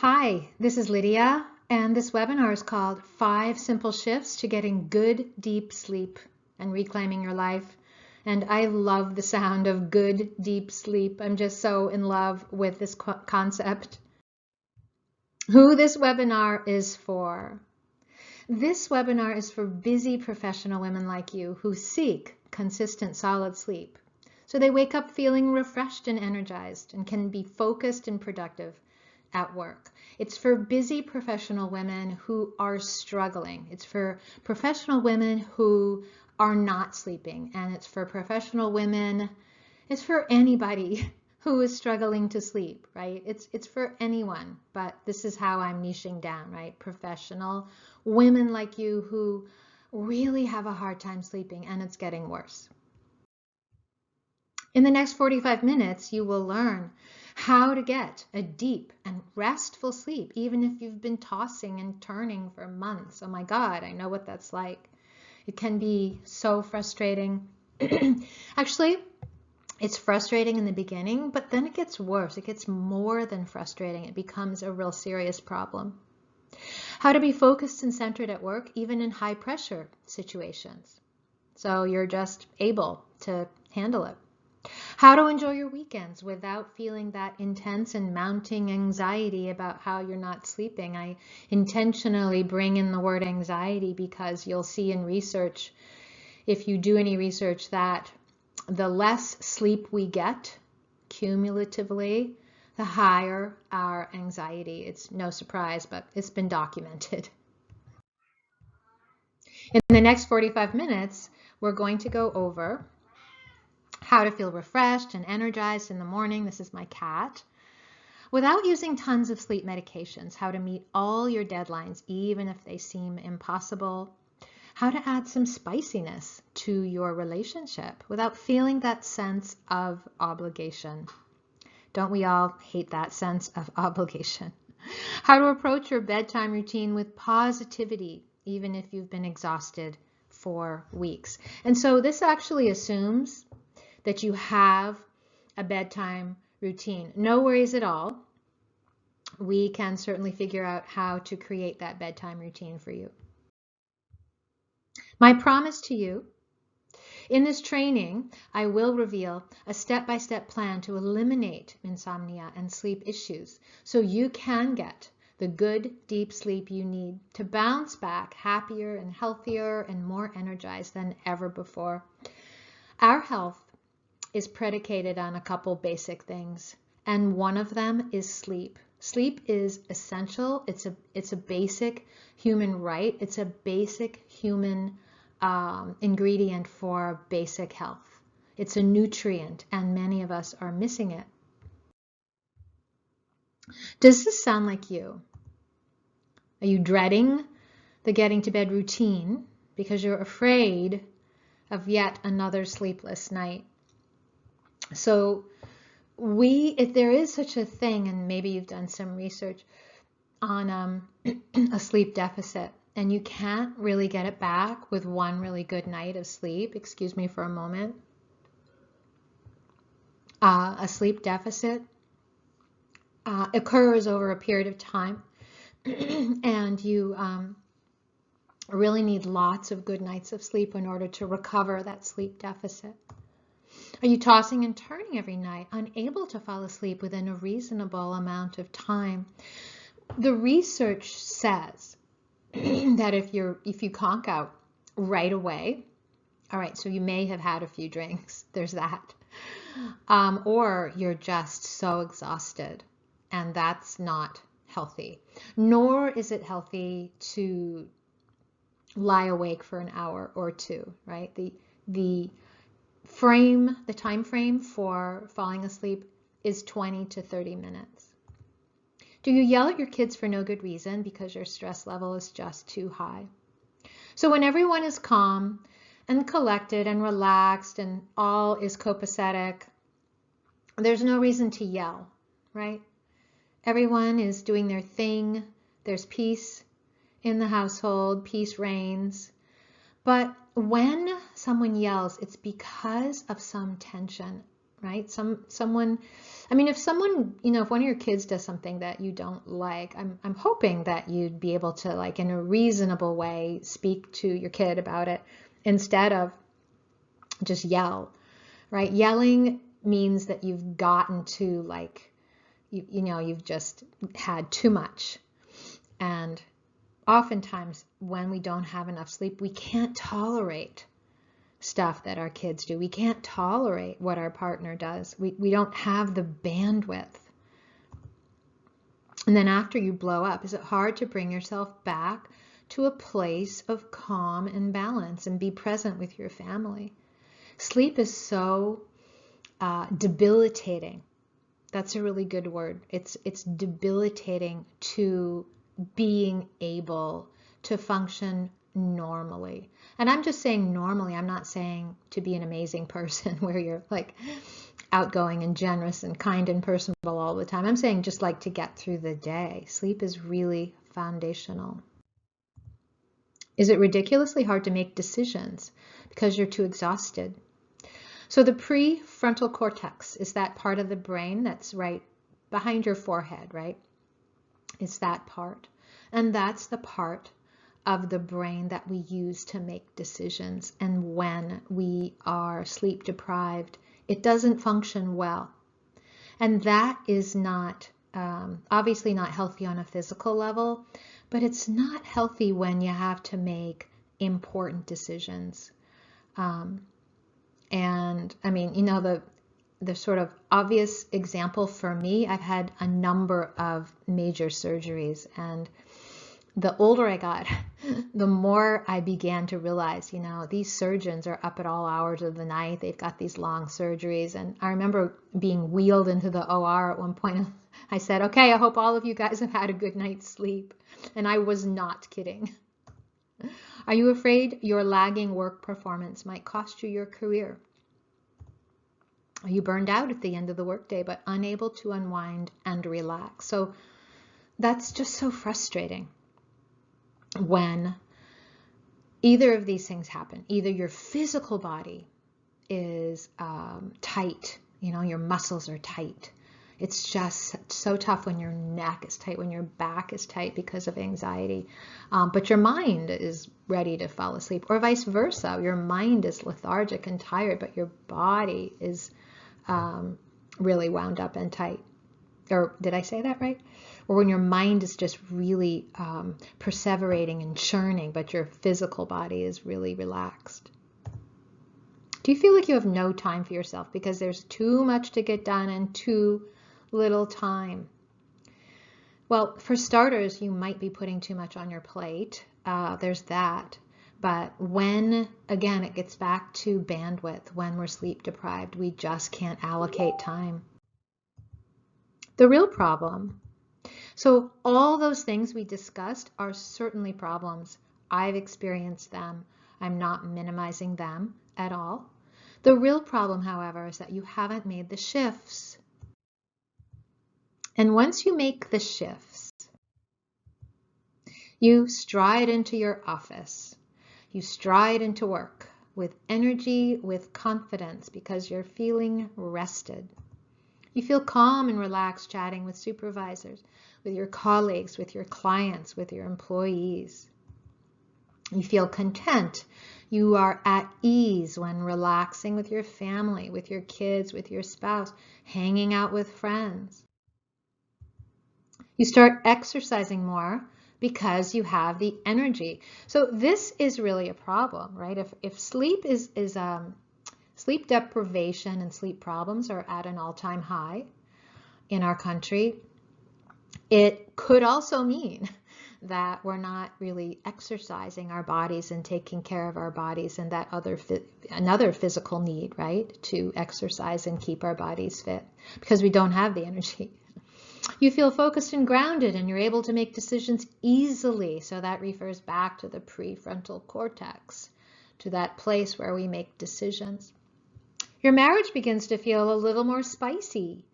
Hi, this is Lydia, and this webinar is called 5 Simple Shifts to Getting Good Deep Sleep and Reclaiming Your Life. And I love the sound of good deep sleep. I'm just so in love with this concept. Who this webinar is for? This webinar is for busy professional women like you who seek consistent, solid sleep. So they wake up feeling refreshed and energized and can be focused and productive at work. It's for busy professional women who are struggling. It's for professional women who are not sleeping. And it's for professional women, it's for anybody who is struggling to sleep, right? It's for anyone, but this is how I'm niching down, right? Professional women like you who really have a hard time sleeping and it's getting worse. In the next 45 minutes, you will learn how to get a deep and restful sleep, even if you've been tossing and turning for months. Oh my God, I know what that's like. It can be so frustrating. Actually, it's frustrating in the beginning, but then it gets worse. It gets more than frustrating. It becomes a real serious problem. How to be focused and centered at work, even in high pressure situations. So you're just able to handle it. How to enjoy your weekends without feeling that intense and mounting anxiety about how you're not sleeping. I intentionally bring in the word anxiety because you'll see in research, if you do any research, that the less sleep we get cumulatively, the higher our anxiety. It's no surprise, but it's been documented. In the next 45 minutes, we're going to go over how to feel refreshed and energized in the morning. This is my cat. Without using tons of sleep medications, how to meet all your deadlines, even if they seem impossible. How to add some spiciness to your relationship without feeling that sense of obligation. Don't we all hate that sense of obligation? How to approach your bedtime routine with positivity, even if you've been exhausted for weeks. And so this actually assumes that you have a bedtime routine. No worries at all. We can certainly figure out how to create that bedtime routine for you. My promise to you, in this training, I will reveal a step-by-step plan to eliminate insomnia and sleep issues so you can get the good, deep sleep you need to bounce back happier and healthier and more energized than ever before. Our health is predicated on a couple basic things, and one of them is sleep. Sleep is essential. It's a basic human right. It's a basic human ingredient for basic health. It's a nutrient, and many of us are missing it. Does this sound like you? Are you dreading the getting to bed routine because you're afraid of yet another sleepless night? So if there is such a thing, and maybe you've done some research on a sleep deficit, and you can't really get it back with one really good night of sleep, excuse me for a moment, a sleep deficit occurs over a period of time, and you really need lots of good nights of sleep in order to recover that sleep deficit. Are you tossing and turning every night, unable to fall asleep within a reasonable amount of time? The research says that if you conk out right away, all right, so you may have had a few drinks, there's that, or you're just so exhausted, and that's not healthy. Nor is it healthy to lie awake for an hour or two, right? The time frame for falling asleep is 20 to 30 minutes. Do you yell at your kids for no good reason because your stress level is just too high? So when everyone is calm and collected and relaxed and all is copacetic, there's no reason to yell, right? Everyone is doing their thing. There's peace in the household. Peace reigns. But when someone yells, it's because of some tension, right? I mean, if someone, if one of your kids does something that you don't like, I'm hoping that you'd be able to, like, in a reasonable way, speak to your kid about it instead of just yell, right? Yelling means that you've gotten to, like, you've just had too much. And oftentimes when we don't have enough sleep, we can't tolerate stuff that our kids do. We can't tolerate what our partner does. We don't have the bandwidth. And then after you blow up, is it hard to bring yourself back to a place of calm and balance and be present with your family? Sleep is so debilitating. That's a really good word. It's debilitating to being able to function normally. And I'm just saying normally. I'm not saying to be an amazing person where you're like outgoing and generous and kind and personable all the time. I'm saying just like to get through the day. Sleep is really foundational. Is it ridiculously hard to make decisions because you're too exhausted? So the prefrontal cortex is that part of the brain that's right behind your forehead, right? It's that part. And that's the part of the brain that we use to make decisions. And when we are sleep deprived, it doesn't function well. And that is not, obviously not healthy on a physical level, but it's not healthy when you have to make important decisions. And I mean, the sort of obvious example for me, I've had a number of major surgeries, and the older I got, the more I began to realize, these surgeons are up at all hours of the night. They've got these long surgeries. And I remember being wheeled into the OR at one point. I said, okay, I hope all of you guys have had a good night's sleep. And I was not kidding. Are you afraid your lagging work performance might cost you your career? Are you burned out at the end of the workday but unable to unwind and relax? So that's just so frustrating when either of these things happen. Either your physical body is tight, your muscles are tight. It's just so tough when your neck is tight, when your back is tight because of anxiety. But your mind is ready to fall asleep, or vice versa. Your mind is lethargic and tired, but your body is really wound up and tight. Or did I say that right? Or when your mind is just really perseverating and churning, but your physical body is really relaxed. Do you feel like you have no time for yourself because there's too much to get done and too little time? Well, for starters, you might be putting too much on your plate. There's that. But when, again, it gets back to bandwidth, when we're sleep deprived, we just can't allocate time. The real problem. So all those things we discussed are certainly problems. I've experienced them. I'm not minimizing them at all. The real problem, however, is that you haven't made the shifts. And once you make the shifts, you stride into your office. You stride into work with energy, with confidence, because you're feeling rested. You feel calm and relaxed chatting with supervisors, with your colleagues, with your clients, with your employees. You feel content. You are at ease when relaxing with your family, with your kids, with your spouse, hanging out with friends. You start exercising more because you have the energy. So this is really a problem, right? If sleep is sleep deprivation and sleep problems are at an all-time high in our country, it could also mean that we're not really exercising our bodies and taking care of our bodies, and that another physical need, right, to exercise and keep our bodies fit, because we don't have the energy. You feel focused and grounded, and you're able to make decisions easily. So that refers back to the prefrontal cortex, to that place where we make decisions. Your marriage begins to feel a little more spicy.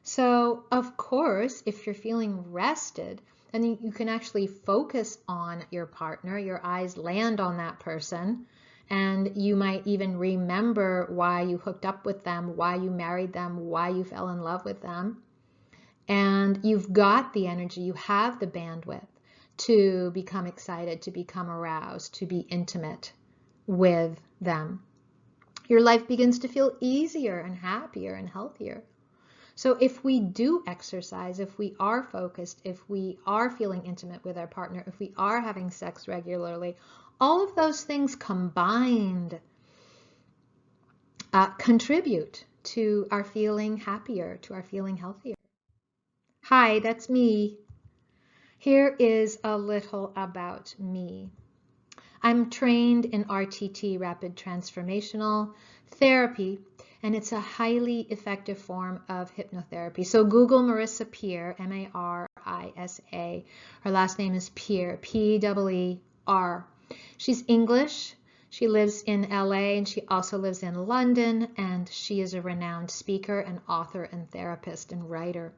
So, of course, if you're feeling rested, then you can actually focus on your partner. Your eyes land on that person, And you might even remember why you hooked up with them, why you married them, why you fell in love with them. And you've got the energy, you have the bandwidth to become excited, to become aroused, to be intimate with them. Your life begins to feel easier and happier and healthier. So if we do exercise, if we are focused, if we are feeling intimate with our partner, if we are having sex regularly, all of those things combined contribute to our feeling happier, to our feeling healthier. Hi, that's me. Here is a little about me. I'm trained in RTT, Rapid Transformational Therapy, and it's a highly effective form of hypnotherapy. So Google Marissa Peer, M-A-R-I-S-A. Her last name is Peer, P-E-E-R. She's English. She lives in LA and she also lives in London, and she is a renowned speaker and author and therapist and writer.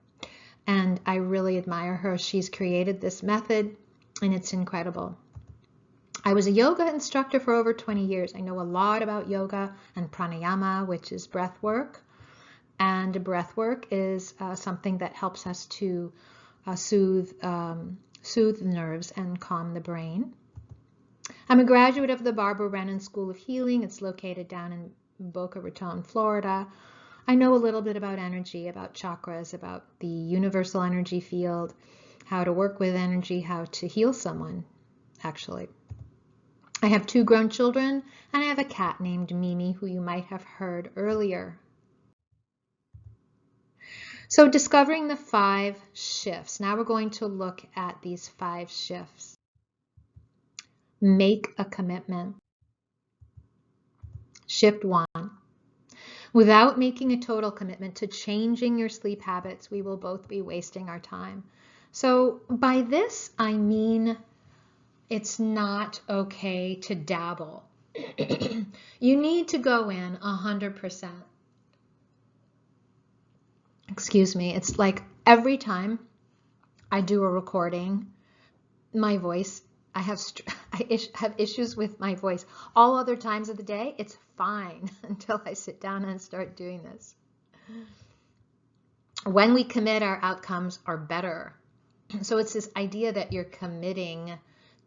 And I really admire her. She's created this method and it's incredible. I was a yoga instructor for over 20 years. I know a lot about yoga and pranayama, which is breath work. And breath work is something that helps us to soothe the nerves and calm the brain. I'm a graduate of the Barbara Brennan School of Healing. It's located down in Boca Raton, Florida. I know a little bit about energy, about chakras, about the universal energy field, how to work with energy, how to heal someone, actually. I have 2 grown children, and I have a cat named Mimi, who you might have heard earlier. So discovering the 5 shifts. Now we're going to look at these 5 shifts. Make a commitment. Shift 1. Without making a total commitment to changing your sleep habits, we will both be wasting our time. So by this, I mean it's not okay to dabble. You need to go in 100%. Excuse me. It's like every time I do a recording, my voice, I have issues with my voice. All other times of the day, it's fine until I sit down and start doing this. When we commit, our outcomes are better. So it's this idea that you're committing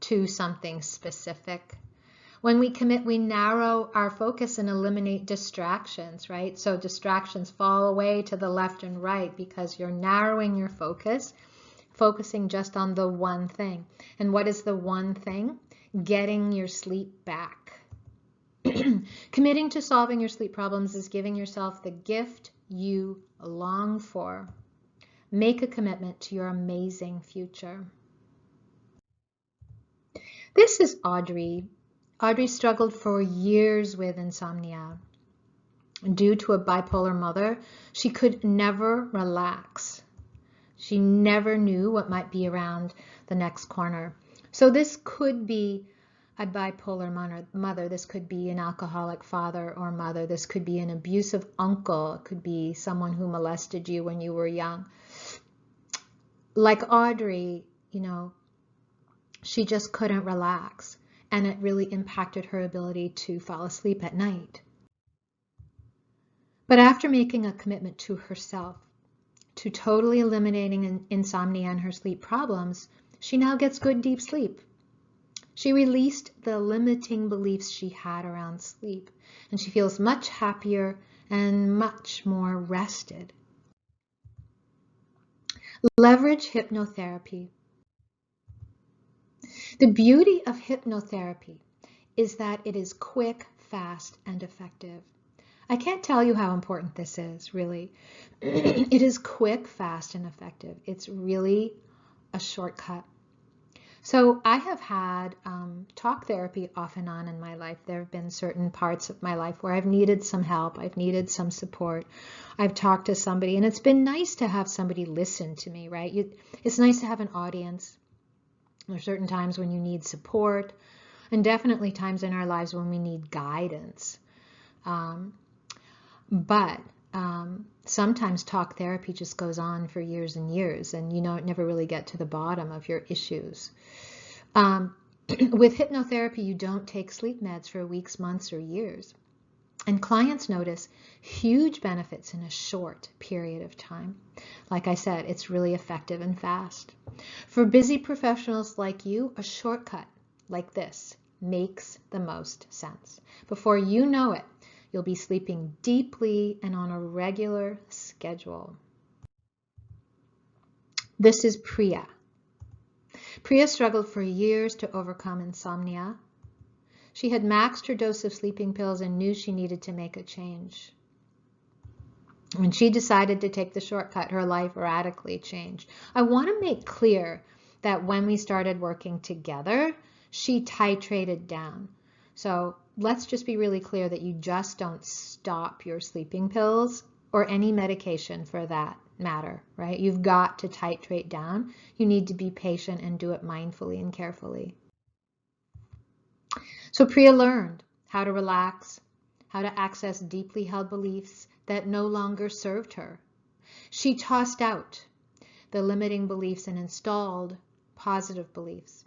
to something specific. When we commit, we narrow our focus and eliminate distractions, right? So distractions fall away to the left and right because you're narrowing your focus, focusing just on the one thing. And what is the one thing? Getting your sleep back. Committing to solving your sleep problems is giving yourself the gift you long for. Make a commitment to your amazing future. This is Audrey. Audrey struggled for years with insomnia. Due to a bipolar mother, she could never relax. She never knew what might be around the next corner. So this could be a bipolar mother. This could be an alcoholic father or mother. This could be an abusive uncle. It could be someone who molested you when you were young. Like Audrey, she just couldn't relax, and it really impacted her ability to fall asleep at night. But after making a commitment to herself, to totally eliminating insomnia and her sleep problems, she now gets good deep sleep. She released the limiting beliefs she had around sleep, and she feels much happier and much more rested. Leverage hypnotherapy. The beauty of hypnotherapy is that it is quick, fast, and effective. I can't tell you how important this is, really. It is quick, fast, and effective. It's really a shortcut. So I have had talk therapy off and on in my life. There have been certain parts of my life where I've needed some help. I've needed some support. I've talked to somebody, and it's been nice to have somebody listen to me, right? It's nice to have an audience. There are certain times when you need support, and definitely times in our lives when we need guidance. But sometimes talk therapy just goes on for years and years, and never really get to the bottom of your issues. With hypnotherapy, you don't take sleep meds for weeks, months, or years. And clients notice huge benefits in a short period of time. Like I said, it's really effective and fast. For busy professionals like you, a shortcut like this makes the most sense. Before you know it, you'll be sleeping deeply and on a regular schedule. This is Priya. Priya struggled for years to overcome insomnia. She had maxed her dose of sleeping pills and knew she needed to make a change. When she decided to take the shortcut, her life radically changed. I want to make clear that when we started working together, she titrated down. So let's just be really clear that you just don't stop your sleeping pills or any medication for that matter, right? You've got to titrate down. You need to be patient and do it mindfully and carefully. So Priya learned how to relax, how to access deeply held beliefs that no longer served her. She tossed out the limiting beliefs and installed positive beliefs.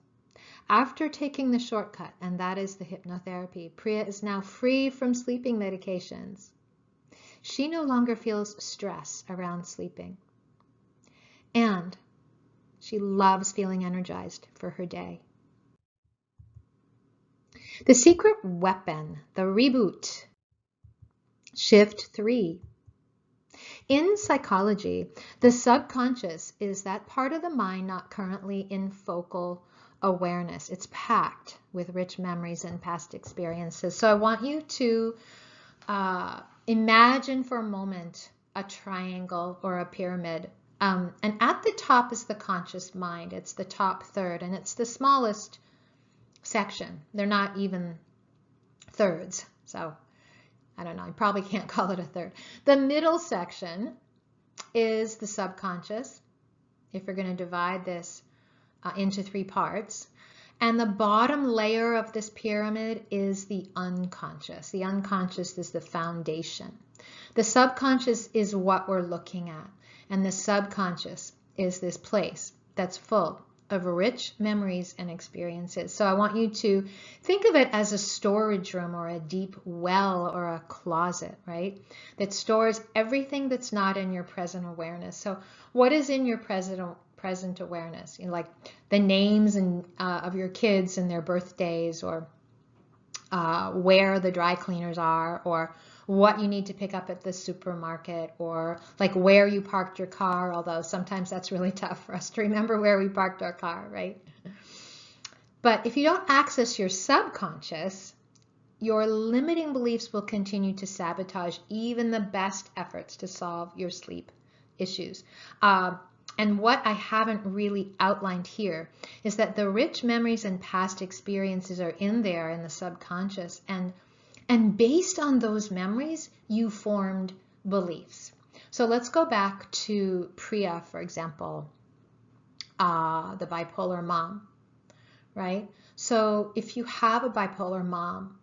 After taking the shortcut, and that is the hypnotherapy, Priya is now free from sleeping medications. She no longer feels stress around sleeping. And she loves feeling energized for her day. The secret weapon, the reboot. Shift 3. In psychology, the subconscious is that part of the mind not currently in focal awareness. It's packed with rich memories and past experiences. So I want you to imagine for a moment a triangle or a pyramid. And at the top is the conscious mind. It's the top third, and it's the smallest section. They're not even thirds. So I don't know, you probably can't call it a third. The middle section is the subconscious, if you're going to divide this into 3 parts. And the bottom layer of this pyramid is the unconscious. The unconscious is the foundation. The subconscious is what we're looking at. And the subconscious is this place that's full of rich memories and experiences. So I want you to think of it as a storage room or a deep well or a closet, right? That stores everything that's not in your present awareness. So what is in your present awareness? You know, like the names of your kids and their birthdays, or where the dry cleaners are, or what you need to pick up at the supermarket, or like where you parked your car, although sometimes that's really tough for us to remember where we parked our car, right? But if you don't access your subconscious, your limiting beliefs will continue to sabotage even the best efforts to solve your sleep issues. And what I haven't really outlined here is that the rich memories and past experiences are in there in the subconscious, and based on those memories, you formed beliefs. So let's go back to Priya, for example, the bipolar mom, right? So if you have a bipolar mom,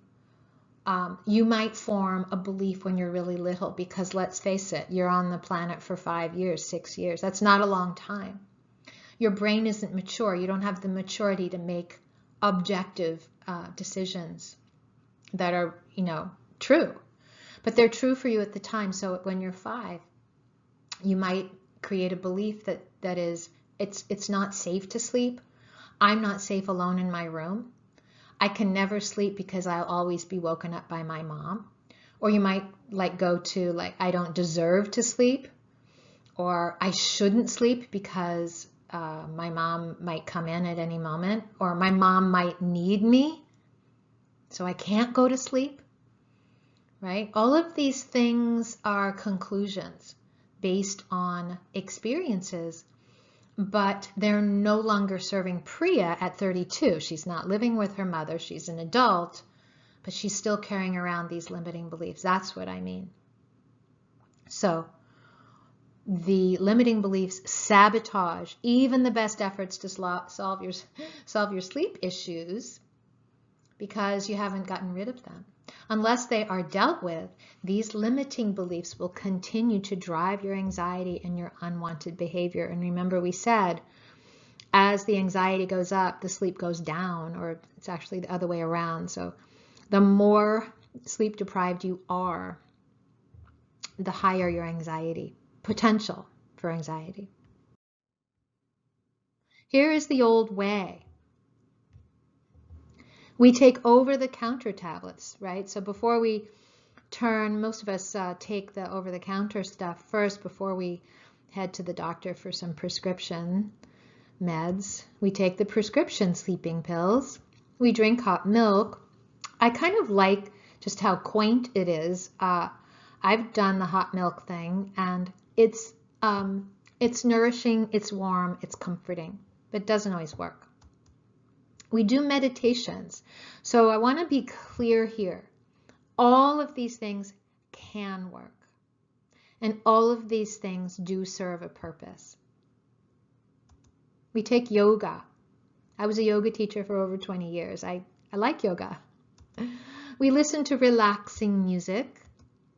you might form a belief when you're really little, because let's face it, you're on the planet for 5 years, 6 years. That's not a long time. Your brain isn't mature. You don't have the maturity to make objective decisions that are, true. But they're true for you at the time. So when you're 5, you might create a belief that is, it's not safe to sleep. I'm not safe alone in my room. I can never sleep because I'll always be woken up by my mom. Or you might go to I don't deserve to sleep, or I shouldn't sleep because my mom might come in at any moment, or my mom might need me, so I can't go to sleep, right? All of these things are conclusions based on experiences, but they're no longer serving Priya at 32. She's not living with her mother. She's an adult, but she's still carrying around these limiting beliefs. That's what I mean. So the limiting beliefs sabotage even the best efforts to solve your sleep issues, because you haven't gotten rid of them. Unless they are dealt with, these limiting beliefs will continue to drive your anxiety and your unwanted behavior. And remember, we said as the anxiety goes up, the sleep goes down, or it's actually the other way around. So the more sleep deprived you are, the higher your anxiety, potential for anxiety. Here is the old way. We take over-the-counter tablets, right? So before we turn, most of us take the over-the-counter stuff first before we head to the doctor for some prescription meds. We take the prescription sleeping pills. We drink hot milk. I kind of like just how quaint it is. I've done the hot milk thing, and it's nourishing, it's warm, it's comforting, but it doesn't always work. We do meditations. So I want to be clear here. All of these things can work, and all of these things do serve a purpose. We take yoga. I was a yoga teacher for over 20 years. I like yoga. We listen to relaxing music.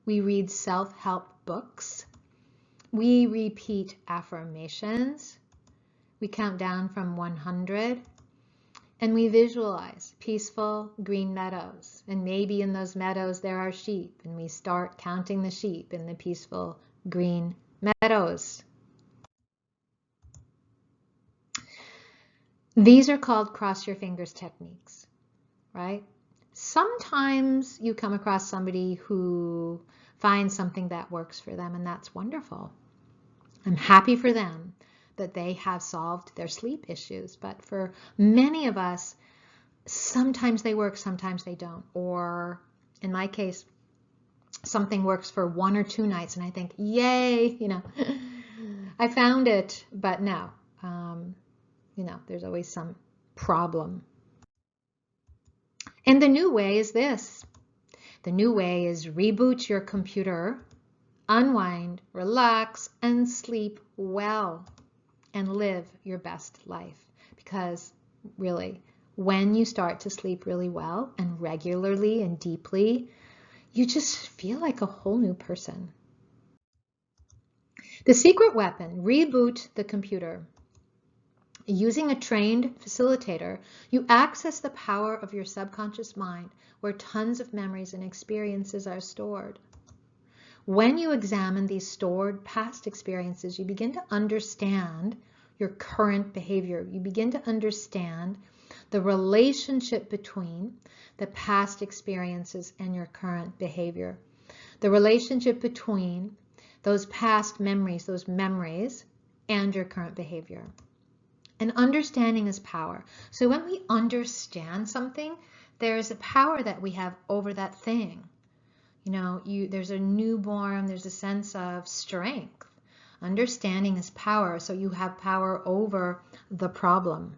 We read self-help books. We repeat affirmations. We count down from 100. And we visualize peaceful green meadows. And maybe in those meadows there are sheep. And we start counting the sheep in the peaceful green meadows. These are called cross your fingers techniques, right? Sometimes you come across somebody who finds something that works for them, and that's wonderful. I'm happy for them that they have solved their sleep issues. But for many of us, sometimes they work, sometimes they don't. Or in my case, something works for 1 or 2 nights, and I think, yay, I found it. But no, there's always some problem. And the new way is this. The new way is reboot your computer, unwind, relax, and sleep well, and live your best life. Because really, when you start to sleep really well and regularly and deeply, you just feel like a whole new person. The secret weapon, reboot the computer. Using a trained facilitator, you access the power of your subconscious mind, where tons of memories and experiences are stored. When you examine these stored past experiences, you begin to understand your current behavior. You begin to understand the relationship between the past experiences and your current behavior. The relationship between those past memories, and your current behavior. And understanding is power. So when we understand something, there's a power that we have over that thing. There's a newborn, there's a sense of strength. Understanding is power, so you have power over the problem.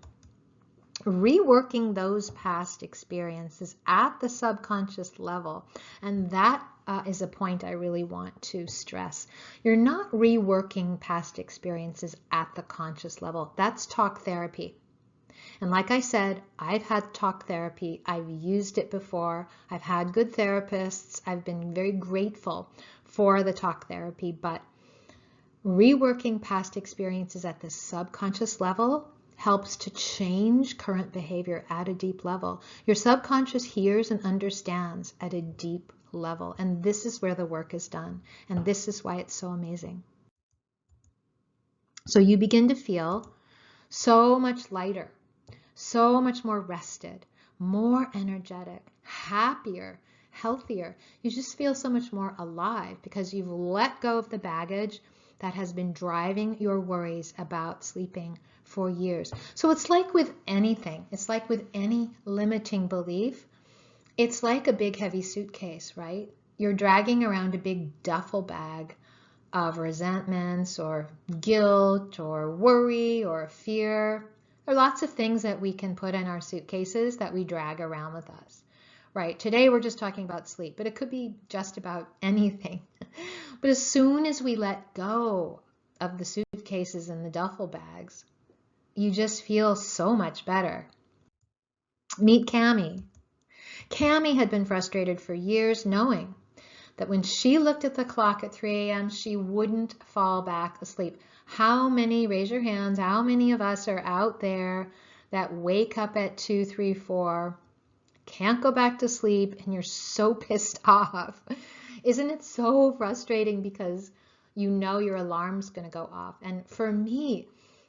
Reworking those past experiences at the subconscious level, and that is a point I really want to stress. You're not reworking past experiences at the conscious level. That's talk therapy. And like I said, I've had talk therapy. I've used it before. I've had good therapists. I've been very grateful for the talk therapy. But reworking past experiences at the subconscious level helps to change current behavior at a deep level. Your subconscious hears and understands at a deep level. And this is where the work is done. And this is why it's so amazing. So you begin to feel so much lighter, so much more rested, more energetic, happier, healthier. You just feel so much more alive because you've let go of the baggage that has been driving your worries about sleeping for years. So it's like with anything. It's like with any limiting belief. It's like a big heavy suitcase, right? You're dragging around a big duffel bag of resentments or guilt or worry or fear. There are lots of things that we can put in our suitcases that we drag around with us, right? Today we're just talking about sleep, but it could be just about anything. But as soon as we let go of the suitcases and the duffel bags, you just feel so much better. Meet Cami. Cami had been frustrated for years, knowing that when she looked at the clock at 3 a.m., she wouldn't fall back asleep. How many, raise your hands, how many of us are out there that wake up at 2, 3, 4, can't go back to sleep, and you're so pissed off? Isn't it so frustrating because you know your alarm's going to go off? And for me,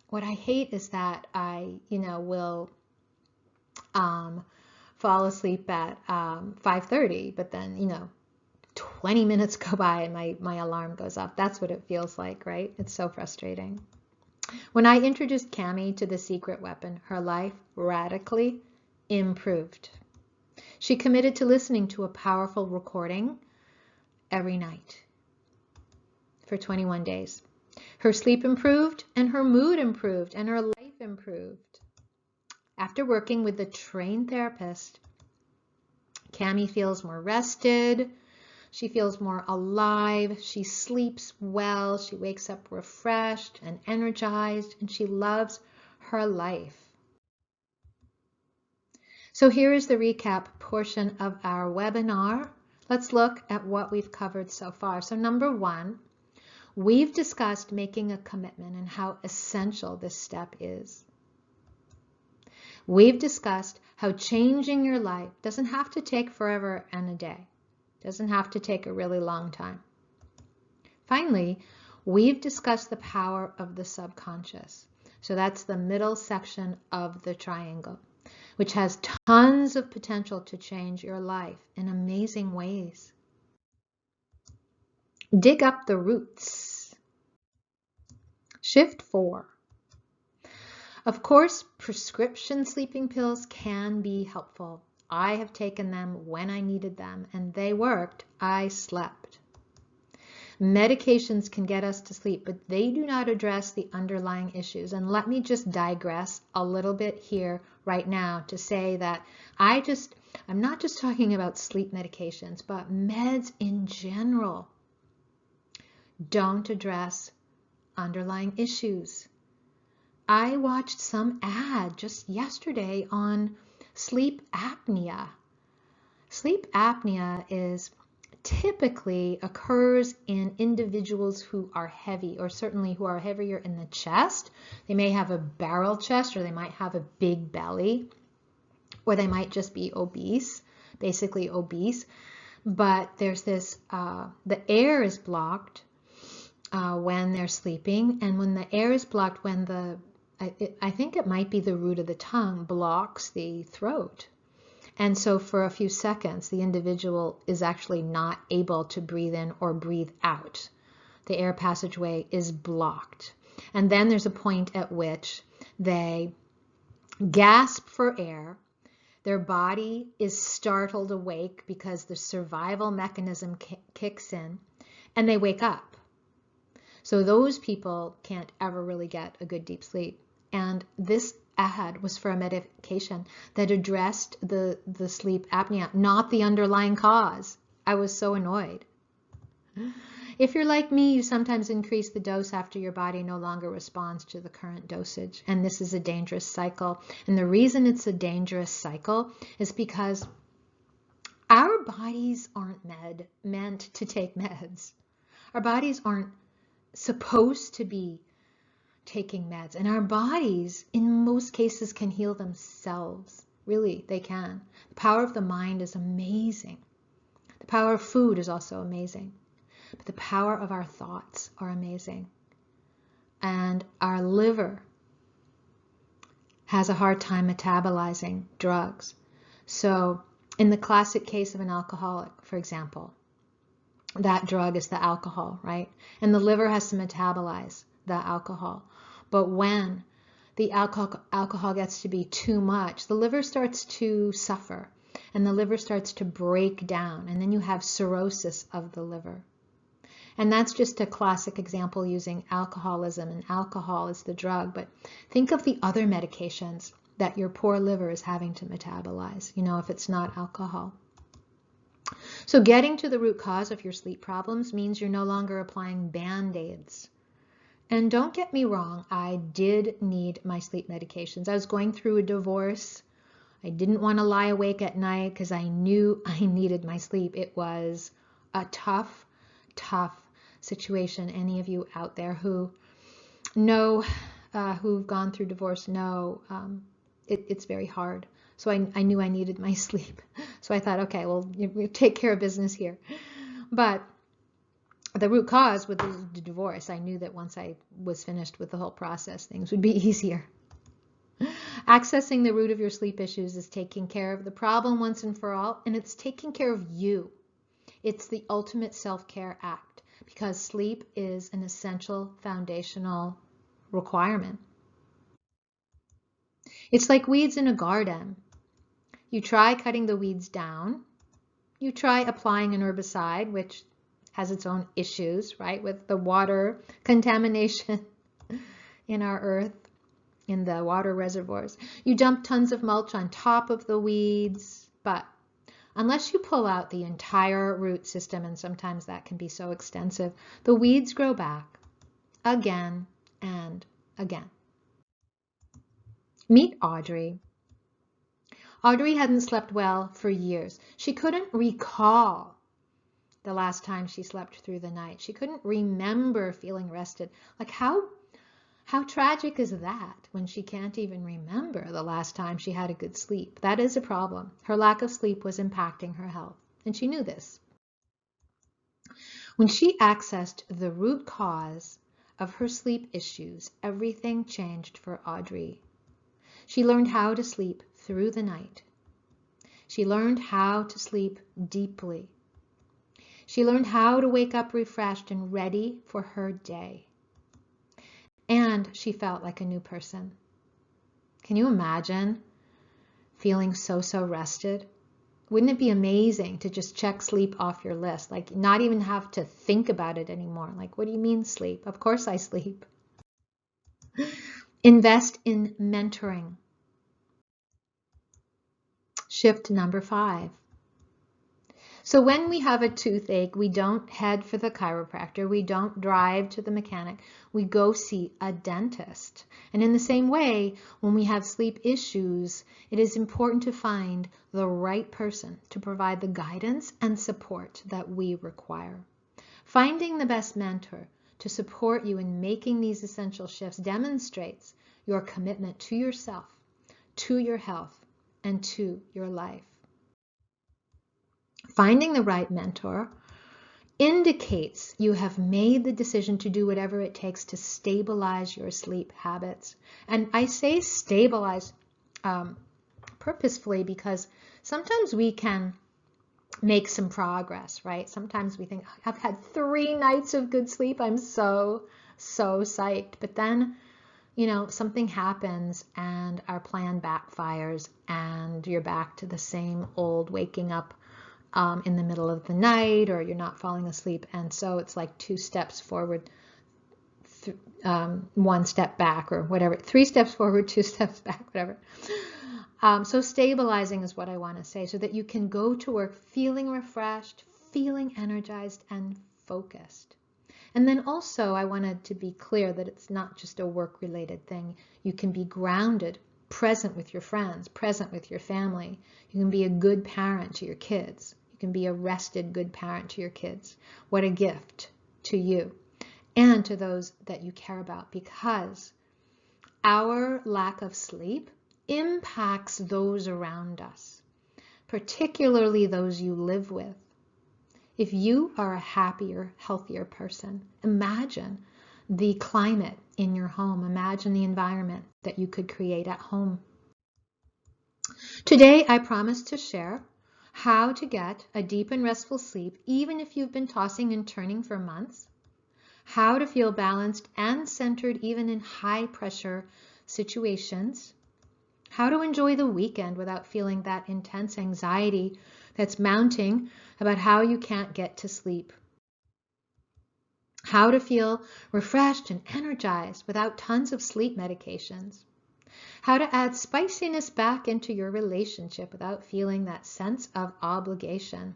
what I hate is that I, will fall asleep at 5:30, but then, 20 minutes go by and my alarm goes off. That's what it feels like, right? It's so frustrating. When I introduced Cami to the secret weapon, her life radically improved. She committed to listening to a powerful recording every night for 21 days. Her sleep improved and her mood improved and her life improved. After working with the trained therapist, Cami feels more rested. She feels more alive. She sleeps well. She wakes up refreshed and energized, and she loves her life. So here is the recap portion of our webinar. Let's look at what we've covered so far. So number 1, we've discussed making a commitment and how essential this step is. We've discussed how changing your life doesn't have to take forever and a day. Doesn't have to take a really long time. Finally, we've discussed the power of the subconscious. So that's the middle section of the triangle, which has tons of potential to change your life in amazing ways. Dig up the roots. Shift 4. Of course, prescription sleeping pills can be helpful. I have taken them when I needed them, and they worked. I slept. Medications can get us to sleep, but they do not address the underlying issues. And let me just digress a little bit here right now to say that I'm not just talking about sleep medications, but meds in general don't address underlying issues. I watched some ad just yesterday on sleep apnea. Sleep apnea typically occurs in individuals who are heavy, or certainly who are heavier in the chest. They may have a barrel chest, or they might have a big belly, or they might just be obese, basically obese. But there's this, the air is blocked when they're sleeping, and when the air is blocked, I think it might be the root of the tongue blocks the throat. And so for a few seconds, the individual is actually not able to breathe in or breathe out. The air passageway is blocked. And then there's a point at which they gasp for air. Their body is startled awake because the survival mechanism kicks in, and they wake up. So those people can't ever really get a good deep sleep. And this ad was for a medication that addressed the sleep apnea, not the underlying cause. I was so annoyed. If you're like me, you sometimes increase the dose after your body no longer responds to the current dosage. And this is a dangerous cycle. And the reason it's a dangerous cycle is because our bodies aren't meant to take meds. Our bodies aren't supposed to be taking meds, and our bodies in most cases can heal themselves. Really, they can. The power of the mind is amazing. The power of food is also amazing, but the power of our thoughts are amazing. And our liver has a hard time metabolizing drugs. So in the classic case of an alcoholic, for example, that drug is the alcohol, right? And the liver has to metabolize the alcohol. But when the alcohol gets to be too much, the liver starts to suffer, and the liver starts to break down, and then you have cirrhosis of the liver. And that's just a classic example using alcoholism, and alcohol is the drug. But think of the other medications that your poor liver is having to metabolize, if it's not alcohol. So getting to the root cause of your sleep problems means you're no longer applying Band-Aids. And don't get me wrong, I did need my sleep medications. I was going through a divorce. I didn't want to lie awake at night because I knew I needed my sleep. It was a tough, tough situation. Any of you out there who know, who've gone through divorce know it's very hard. So I knew I needed my sleep. So I thought, okay, well, you take care of business here. But the root cause with the divorce, I knew that once I was finished with the whole process, things would be easier. Accessing the root of your sleep issues is taking care of the problem once and for all, and it's taking care of you. It's the ultimate self-care act because sleep is an essential foundational requirement. It's like weeds in a garden. You try cutting the weeds down. You try applying an herbicide, which has its own issues, right? With the water contamination in our earth, in the water reservoirs. You dump tons of mulch on top of the weeds, but unless you pull out the entire root system, and sometimes that can be so extensive, the weeds grow back again and again. Meet Audrey. Audrey hadn't slept well for years. She couldn't recall the last time she slept through the night. She couldn't remember feeling rested. Like how tragic is that when she can't even remember the last time she had a good sleep? That is a problem. Her lack of sleep was impacting her health, and she knew this. When she accessed the root cause of her sleep issues, everything changed for Audrey. She learned how to sleep through the night. She learned how to sleep deeply. She learned how to wake up refreshed and ready for her day. And she felt like a new person. Can you imagine feeling so rested? Wouldn't it be amazing to just check sleep off your list? Like not even have to think about it anymore. Like, what do you mean sleep? Of course I sleep. Invest in mentoring. Shift number 5. So when we have a toothache, we don't head for the chiropractor. We don't drive to the mechanic. We go see a dentist. And in the same way, when we have sleep issues, it is important to find the right person to provide the guidance and support that we require. Finding the best mentor to support you in making these essential shifts demonstrates your commitment to yourself, to your health, and to your life. Finding the right mentor indicates you have made the decision to do whatever it takes to stabilize your sleep habits. And I say stabilize purposefully because sometimes we can make some progress, right? Sometimes we think, I've had 3 nights of good sleep. I'm so psyched. But then, something happens and our plan backfires and you're back to the same old waking up in the middle of the night, or you're not falling asleep. And so it's like 2 steps forward, 1 step back, or whatever, 3 steps forward, 2 steps back, whatever. So stabilizing is what I want to say, so that you can go to work feeling refreshed, feeling energized and focused. And then also I wanted to be clear that it's not just a work-related thing. You can be grounded, present with your friends, present with your family. You can be a good parent to your kids. You can be a rested, good parent to your kids. What a gift to you and to those that you care about, because our lack of sleep impacts those around us, particularly those you live with. If you are a happier, healthier person, imagine the climate in your home. Imagine the environment that you could create at home. Today, I promise to share how to get a deep and restful sleep, even if you've been tossing and turning for months, how to feel balanced and centered even in high-pressure situations, how to enjoy the weekend without feeling that intense anxiety that's mounting about how you can't get to sleep, how to feel refreshed and energized without tons of sleep medications, how to add spiciness back into your relationship without feeling that sense of obligation,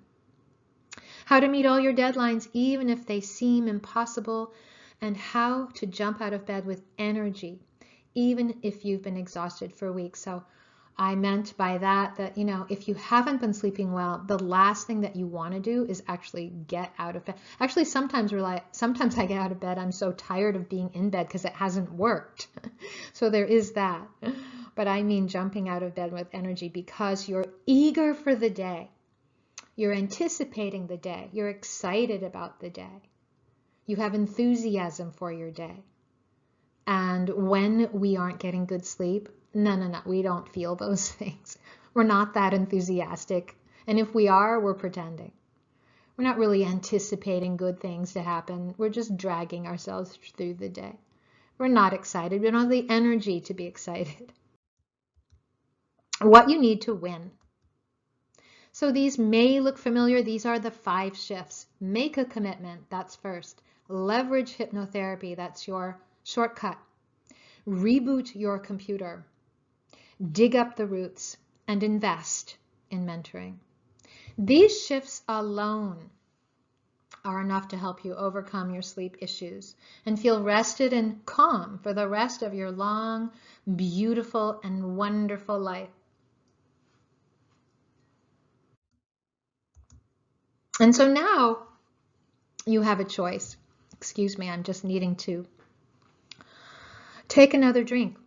how to meet all your deadlines even if they seem impossible, and how to jump out of bed with energy even if you've been exhausted for weeks. So I meant by that, if you haven't been sleeping well, the last thing that you want to do is actually get out of bed. Actually, sometimes I get out of bed, I'm so tired of being in bed because it hasn't worked. So there is that. But I mean jumping out of bed with energy because you're eager for the day. You're anticipating the day. You're excited about the day. You have enthusiasm for your day. And when we aren't getting good sleep, no, we don't feel those things. We're not that enthusiastic. And if we are, we're pretending. We're not really anticipating good things to happen. We're just dragging ourselves through the day. We're not excited. We don't have the energy to be excited. What you need to win. So these may look familiar. These are the 5 shifts. Make a commitment. That's first. Leverage hypnotherapy. That's your shortcut. Reboot your computer. Dig up the roots and invest in mentoring. These shifts alone are enough to help you overcome your sleep issues and feel rested and calm for the rest of your long, beautiful, and wonderful life. And so now you have a choice. Excuse me, I'm just needing to take another drink.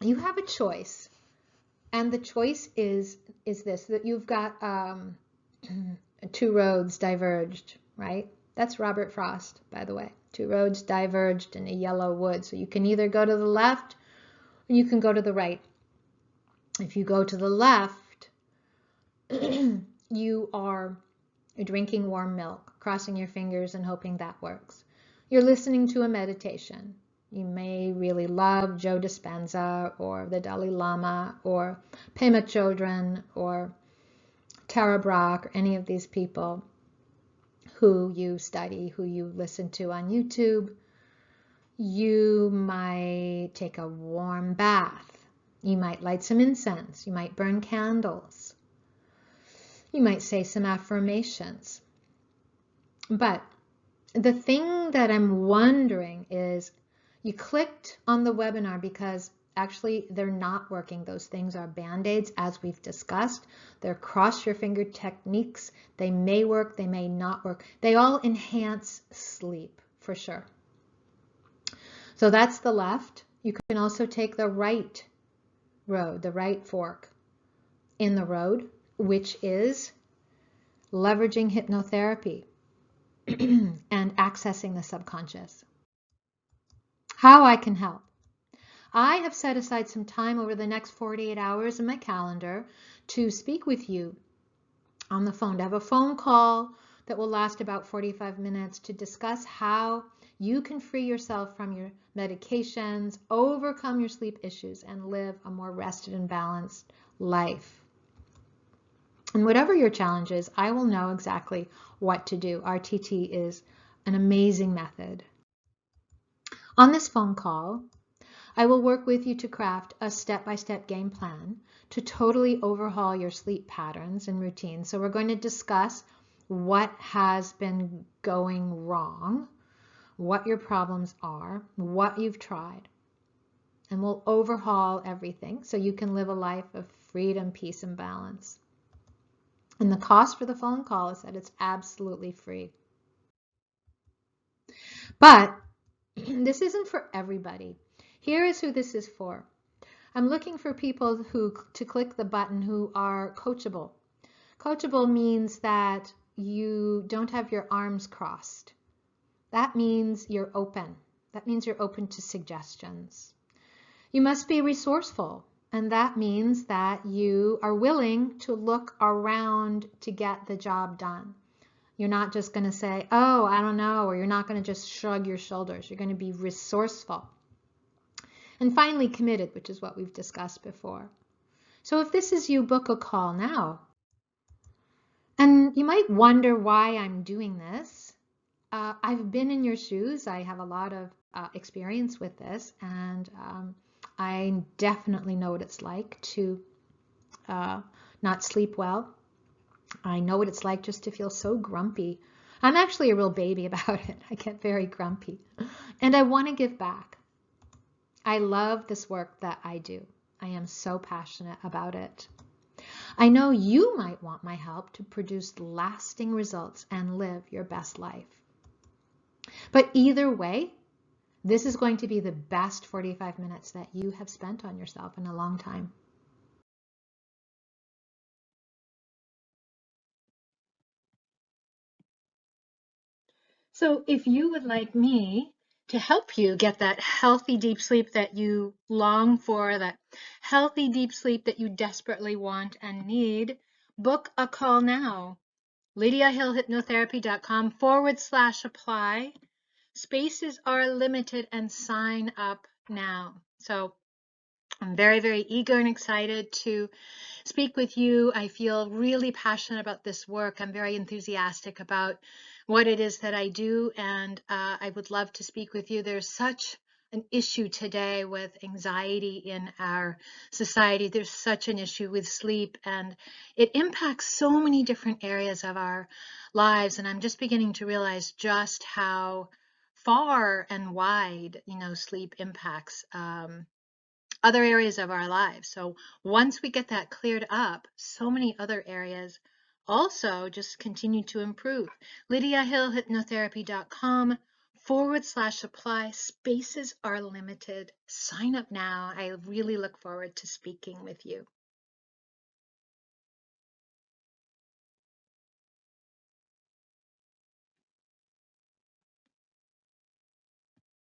You have a choice. And the choice is this, that you've got 2 roads diverged, right? That's Robert Frost, by the way. 2 roads diverged in a yellow wood. So you can either go to the left or you can go to the right. If you go to the left, you're drinking warm milk, crossing your fingers and hoping that works. You're listening to a meditation. You may really love Joe Dispenza or the Dalai Lama or Pema Chodron or Tara Brach or any of these people who you study, who you listen to on YouTube. You might take a warm bath. You might light some incense. You might burn candles. You might say some affirmations. But the thing that I'm wondering is, you clicked on the webinar because actually they're not working. Those things are band-aids, as we've discussed. They're cross your finger techniques. They may work, they may not work. They all enhance sleep for sure. So that's the left. You can also take the right road, the right fork in the road, which is leveraging hypnotherapy and accessing the subconscious. How I can help. I have set aside some time over the next 48 hours in my calendar to speak with you on the phone, to have a phone call that will last about 45 minutes to discuss how you can free yourself from your medications, overcome your sleep issues, and live a more rested and balanced life. And whatever your challenge is, I will know exactly what to do. RTT is an amazing method. On this phone call, I will work with you to craft a step-by-step game plan to totally overhaul your sleep patterns and routines. So we're going to discuss what has been going wrong, what your problems are, what you've tried, and we'll overhaul everything so you can live a life of freedom, peace, and balance. And the cost for the phone call is that it's absolutely free. But this isn't for everybody. Here is who this is for. I'm looking for people to click the button who are coachable. Coachable means that you don't have your arms crossed. That means you're open. That means you're open to suggestions. You must be resourceful, and that means that you are willing to look around to get the job done. You're not just going to say, oh, I don't know, or you're not going to just shrug your shoulders. You're going to be resourceful. And finally, committed, which is what we've discussed before. So if this is you, book a call now. And you might wonder why I'm doing this. I've been in your shoes. I have a lot of experience with this, and I definitely know what it's like to not sleep well. I know what it's like just to feel so grumpy. I'm actually a real baby about it. I get very grumpy. And I want to give back. I love this work that I do. I am so passionate about it. I know you might want my help to produce lasting results and live your best life. But either way, this is going to be the best 45 minutes that you have spent on yourself in a long time. So if you would like me to help you get that healthy deep sleep that you long for, that healthy deep sleep that you desperately want and need, book a call now. LydiaHillHypnotherapy.com/apply. Spaces are limited and sign up now. So I'm very, very eager and excited to speak with you. I feel really passionate about this work. I'm very enthusiastic about what it is that I do, and I would love to speak with you. There's such an issue today with anxiety in our society. There's such an issue with sleep, and it impacts so many different areas of our lives. And I'm just beginning to realize just how far and wide, sleep impacts other areas of our lives. So once we get that cleared up, so many other areas also just continue to improve. LydiaHillHypnotherapy.com/apply. Spaces are limited. Sign up now. I really look forward to speaking with you.